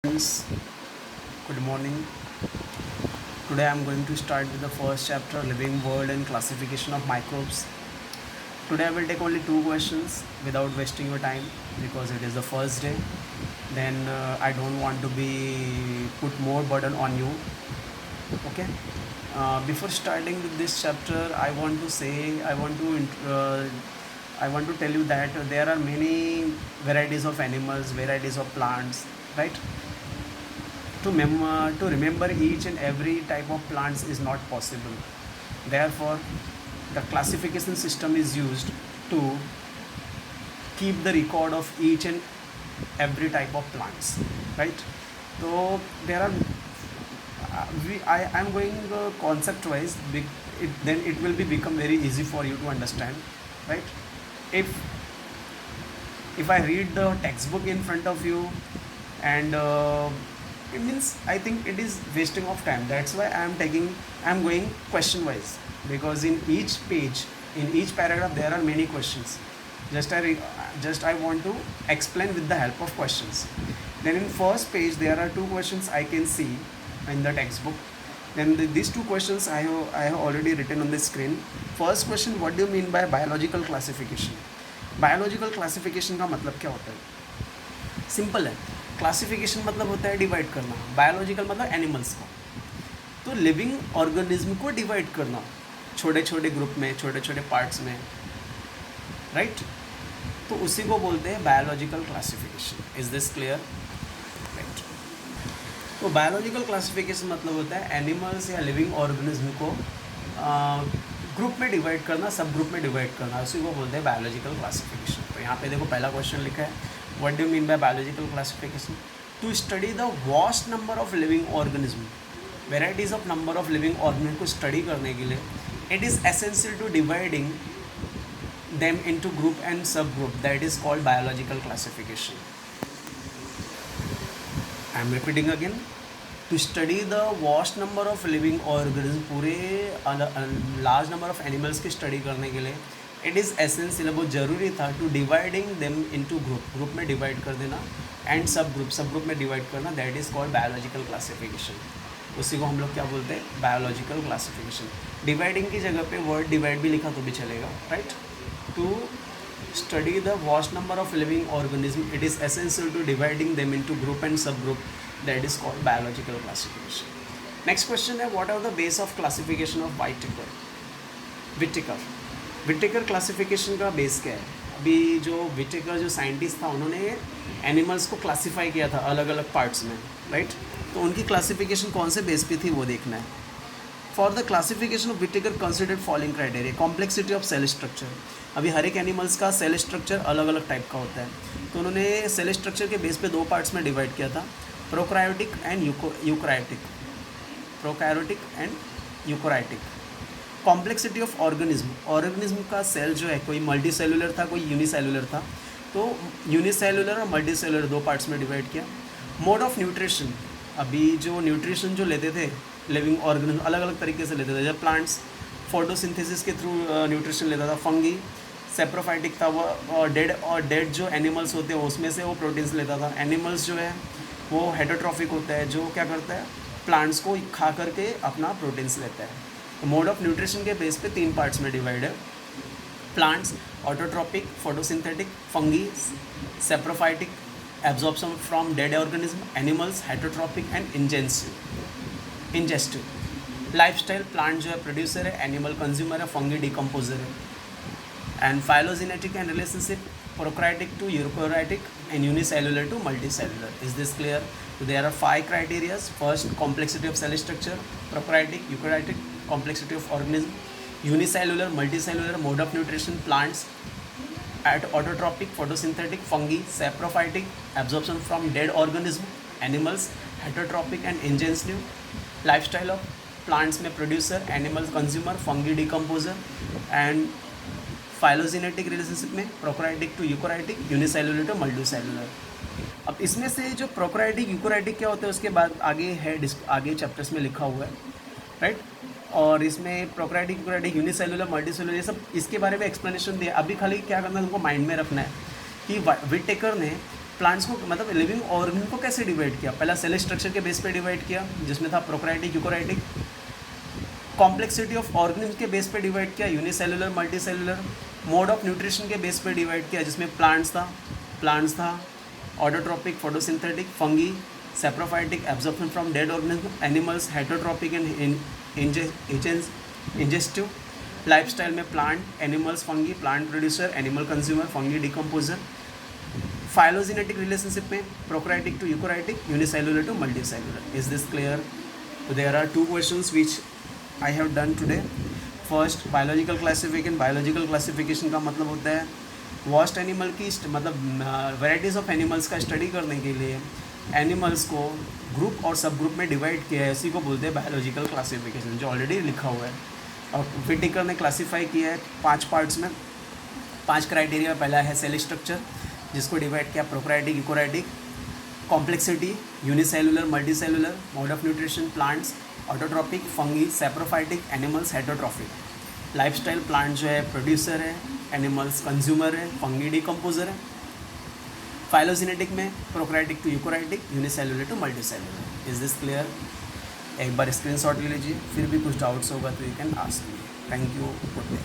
Friends, good morning. Today I am going to start with the first chapter, Living World and Classification of Microbes. Today I will take only two questions without wasting your time because it is the first day. Then I don't want to be put more burden on you. Okay. Before starting with this chapter, I want to tell you that there are many varieties of animals, varieties of plants, right? To remember each and every type of plants is not possible. Therefore, the classification system is used to keep the record of each and every type of plants, right? So there are I am going concept wise. Then it will be become very easy for you to understand, right? If I read the textbook in front of you and it means I think it is wasting of time. That's why I'm going question wise, because in each page, in each paragraph there are many questions. Just I want to explain with the help of questions. Then in first page there are two questions I can see in the textbook. Then these two questions I have already written on the screen. First question, what do you mean by biological classification? Biological classification का मतलब क्या होता है? Simple है. Classification मतलब होता है divide करना. बायोलॉजिकल मतलब एनिमल्स को. तो लिविंग ऑर्गेनिज्म को डिवाइड करना छोटे छोटे ग्रुप में, छोटे छोटे पार्ट्स में, राइट? तो उसी को बोलते हैं biological classification. Is this clear? Right. तो बायोलॉजिकल क्लासिफिकेशन मतलब होता है एनिमल्स या लिविंग ऑर्गेनिज्म को ग्रुप में डिवाइड करना, सब ग्रुप में डिवाइड करना, उसी को बोलते हैं बायोलॉजिकल क्लासिफिकेशन. तो यहाँ पे देखो पहला क्वेश्चन लिखा है, what do mean by biological classification? To study the vast number of living organism, varieties of number of living organism को स्टडी करने के लिए it is essential to dividing them into group and सब group, that is called biological classification. I am repeating again. To study the vast number of living organism, पूरे large number of animals की study करने के लिए it is essential, बहुत ज़रूरी था to dividing them into group, group में divide कर देना, एंड सब ग्रुप में डिवाइड करना, that is called biological classification. उसी को हम लोग क्या बोलते हैं? Biological classification. डिवाइडिंग की जगह पे वर्ड डिवाइड भी लिखा तो भी चलेगा, right? To study the vast number of living organisms, it is essential to dividing them into group and subgroup, that is called biological classification. Next question है, what are the base of classification of Whittaker classification का base क्या है? अभी जो Whittaker जो scientist था, उन्होंने animals को क्लासीफाई किया था अलग अलग पार्ट्स में, राइट? तो उनकी क्लासिफिकेशन कौन से बेस पे थी वो देखना है. For the classification of Whittaker considered following criteria. Complexity of cell structure. अभी हर एक एनिमल्स का सेल स्ट्रक्चर अलग अलग टाइप का होता है, तो उन्होंने सेल स्ट्रक्चर के बेस पे दो पार्ट्स में डिवाइड किया था, prokaryotic and eukaryotic. Complexity of organism का सेल जो है, कोई मल्टी सेलुलर था, कोई यूनिसेलुलर था, तो यूनिसेलुलर और मल्टी सेलुलर दो पार्ट्स में डिवाइड किया. Mode of nutrition. अभी जो न्यूट्रिशन जो लेते थे लिविंग ऑर्गेनिज्म अलग अलग तरीके से लेते थे. जब प्लांट्स फोटोसिंथेसिस के थ्रू न्यूट्रिशन लेता था. फंगी सेप्रोफाइटिक था, वो डेड जो एनिमल्स होते हैं उसमें से वो प्रोटीन्स लेता था. एनिमल्स जो है वो हेटरोट्रॉफिक होता है, जो क्या करता है, प्लांट्स को खा करके अपना प्रोटीन्स लेता है. तो मोड ऑफ न्यूट्रिशन के बेस पे तीन पार्ट्स में डिवाइड है. Plants autotrophic, photosynthetic, fungi saprophytic, absorption from dead organism. Animals heterotrophic and ingestive. Lifestyle, plant जो है प्रोड्यूसर है, एनिमल कंज्यूमर है, फंगी डिकम्पोजर है. And phylogenetic and relationship, prokaryotic to eukaryotic and unicellular to multicellular. Is this clear? So there are 5 criteria. First, complexity of cell structure, prokaryotic, eukaryotic, complexity of organism, unicellular, multicellular, mode of nutrition, plants, at autotrophic, photosynthetic, fungi, saprophytic, absorption from dead organism, animals, heterotrophic and ingestive, lifestyle of plants में producer, animal consumer, fungi decomposer, and phylogenetic relationship में prokaryotic to eukaryotic, unicellular to multicellular. अब इसमें से जो prokaryotic यूकोराइटिक क्या होता है उसके बाद आगे है, आगे चैप्टर्स में लिखा हुआ है, राइट? और इसमें प्रोकैरियोटिक यूकोराइटिक, यूनिसेलुलर, मल्टीसेलुलर, ये सब इसके बारे में एक्सप्लेनेशन दिया. अभी खाली क्या करना है, तुमको माइंड में रखना है कि विटेकर ने प्लांट्स को मतलब लिविंग ऑर्गेनिज्म को कैसे डिवाइड किया, पहला सेल स्ट्रक्चर के बेस पे डिवाइड किया जिसमें था prokaryotic eukaryotic, complexity of organism के बेस पे डिवाइड किया unicellular multicellular, mode of nutrition के बेस पे डिवाइड किया जिसमें प्लांट्स था autotrophic photosynthetic, fungi saprophytic absorption from dead organism, animals heterotrophic and ingestive, lifestyle में plant animals fungi, plant producer animal consumer, fungi decomposer, phylogenetic relationship में prokaryotic to eukaryotic, unicellular to multicellular. Is this clear? There are two questions which I have done today. First, biological classification. Biological classification का मतलब होता है वॉस्ट animal की मतलब varieties of animals का study करने के लिए एनिमल्स को ग्रुप और सब ग्रुप में डिवाइड किया है, इसी को बोलते हैं बायोलॉजिकल क्लासिफिकेशन, जो ऑलरेडी लिखा हुआ है. और व्हिटेकर ने क्लासीफाई किया है 5 पार्ट्स में, 5 क्राइटेरिया. पहला है सेल स्ट्रक्चर जिसको डिवाइड किया prokaryotic eukaryotic, complexity unicellular multicellular, mode of nutrition plants autotrophic, fungi saprophytic, animals heterotrophic, lifestyle plant जो है प्रोड्यूसर है, एनिमल्स कंज्यूमर है, फंगी डिकम्पोजर है. फाइलोजेनेटिक में prokaryotic to eukaryotic, unicellular to multicellular. Is this clear? एक बार screenshot ले लीजिए, फिर भी कुछ डाउट्स होगा तो you can ask me. Thank you, good day.